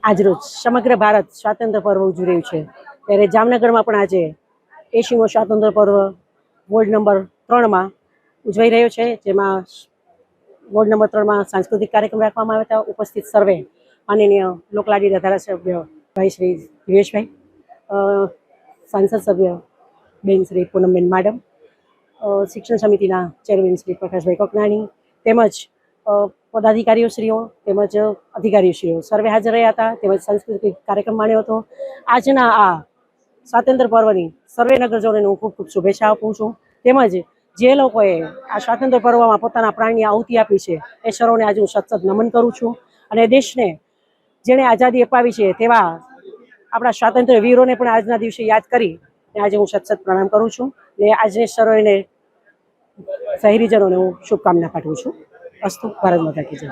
આજરોજ સમગ્ર ભારત સ્વાતંત્ર્ય પર્વ ઉજવી રહ્યું છે, ત્યારે જામનગરમાં પણ આજે 80મો સ્વાતંત્ર્ય પર્વ વોર્ડ નંબર 3માં ઉજવાઈ રહ્યો છે, જેમાં વોર્ડ નંબર 3માં સાંસ્કૃતિક કાર્યક્રમ રાખવામાં આવ્યા હતા. ઉપસ્થિત સર્વે માનનીય લોકલાડીના ધારાસભ્ય ભાઈ શ્રી દિવેશભાઈ, સાંસદ સભ્ય બેન શ્રી પૂનમબેન માડમ, શિક્ષણ સમિતિના ચેરમેન શ્રી પ્રકાશભાઈ કકનાણી તેમજ પદાધિકારીઓશ્રીઓ તેમજ અધિકારીશ્રીઓ સર્વે હાજર રહ્યા હતા. તેમજ સાંસ્કૃતિક કાર્યક્રમ માણ્યો હતો. આજના આ સ્વાતંત્ર્ય પર્વની સર્વે નગરજનોને હું ખૂબ ખૂબ શુભેચ્છા આપું છું. તેમજ જે લોકોએ આ સ્વાતંત્ર્ય પર્વમાં પોતાના પ્રાણની આહુતિ આપી છે એ સર્વને આજે હું સતત નમન કરું છું. અને દેશને જેણે આઝાદી અપાવી છે તેવા આપણા સ્વાતંત્ર્ય વીરોને પણ આજના દિવસે યાદ કરી આજે હું સતત પ્રણામ કરું છું. ને આજે સર્વેને શહેરીજનોને હું શુભકામના પાઠવું છું. અસ્તુ. ભારત માતા કી જય.